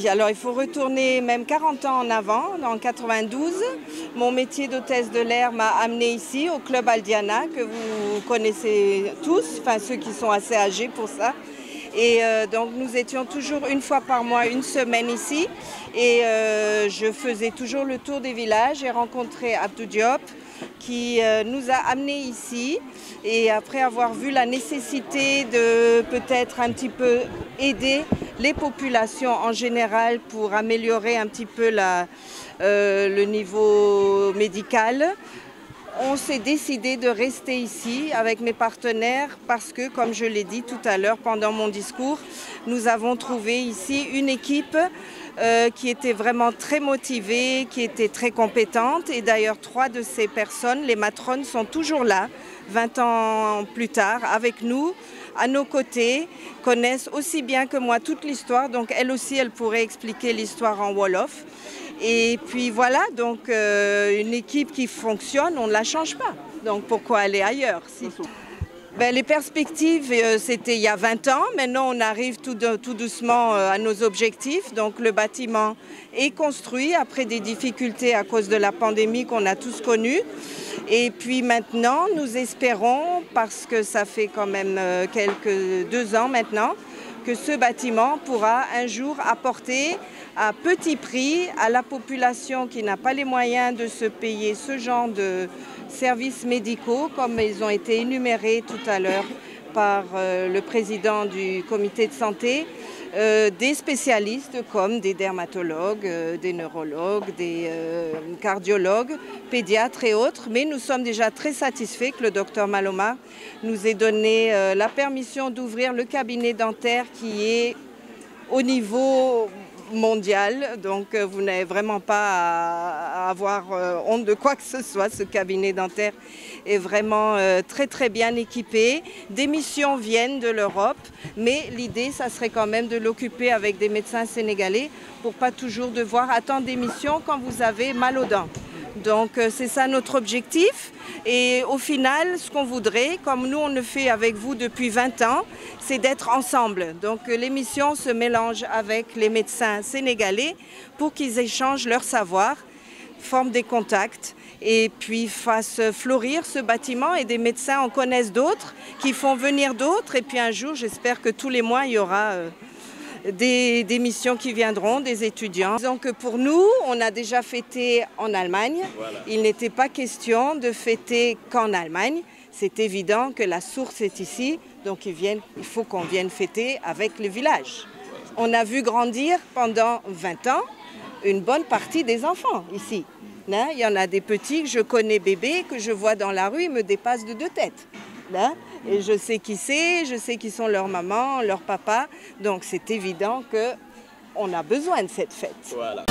Oui, alors il faut retourner même 40 ans en avant, en 92. Mon métier d'hôtesse de l'air m'a amenée ici, au Club Aldiana, que vous connaissez tous, enfin ceux qui sont assez âgés pour ça. Et donc nous étions toujours une fois par mois, une semaine ici. Et je faisais toujours le tour des villages. J'ai rencontré Abdou Diop qui nous a amenés ici. Et après avoir vu la nécessité de peut-être un petit peu aider les populations en général pour améliorer un petit peu le niveau médical, on s'est décidé de rester ici avec mes partenaires parce que, comme je l'ai dit tout à l'heure pendant mon discours, nous avons trouvé ici une équipe qui était vraiment très motivée, qui était très compétente. Et d'ailleurs, 3 de ces personnes, les matrones, sont toujours là, 20 ans plus tard, avec nous, à nos côtés, connaissent aussi bien que moi toute l'histoire. Donc elles aussi, elles pourraient expliquer l'histoire en Wolof. Et puis voilà, donc une équipe qui fonctionne, on ne la change pas. Donc pourquoi aller ailleurs les perspectives, c'était il y a 20 ans. Maintenant, on arrive tout doucement à nos objectifs. Donc le bâtiment est construit après des difficultés à cause de la pandémie qu'on a tous connues. Et puis maintenant, nous espérons, parce que ça fait quand même 2 ans maintenant, que ce bâtiment pourra un jour apporter à petit prix à la population qui n'a pas les moyens de se payer ce genre de services médicaux, comme ils ont été énumérés tout à l'heure par le président du comité de santé, des spécialistes comme des dermatologues, des neurologues, des cardiologues, pédiatres et autres. Mais nous sommes déjà très satisfaits que le docteur Maloma nous ait donné la permission d'ouvrir le cabinet dentaire qui est au niveau mondial, donc vous n'avez vraiment pas à avoir honte de quoi que ce soit. Ce cabinet dentaire est vraiment très très bien équipé. Des missions viennent de l'Europe, mais l'idée, ça serait quand même de l'occuper avec des médecins sénégalais pour pas toujours devoir attendre des missions quand vous avez mal aux dents. Donc c'est ça notre objectif. Et au final, ce qu'on voudrait, comme nous on le fait avec vous depuis 20 ans, c'est d'être ensemble. Donc les missions se mélangent avec les médecins sénégalais pour qu'ils échangent leur savoir, forment des contacts et puis fassent fleurir ce bâtiment. Et des médecins en connaissent d'autres, qui font venir d'autres. Et puis un jour, j'espère que tous les mois, il y aura des missions qui viendront, des étudiants. Disons que pour nous, on a déjà fêté en Allemagne. Voilà. Il n'était pas question de fêter qu'en Allemagne. C'est évident que la source est ici, donc il faut qu'on vienne fêter avec le village. On a vu grandir pendant 20 ans une bonne partie des enfants ici. Il y en a des petits que je connais bébés, que je vois dans la rue, ils me dépassent de 2 têtes. Et je sais qui c'est, je sais qui sont leurs mamans, leurs papas. Donc c'est évident qu'on a besoin de cette fête. Voilà.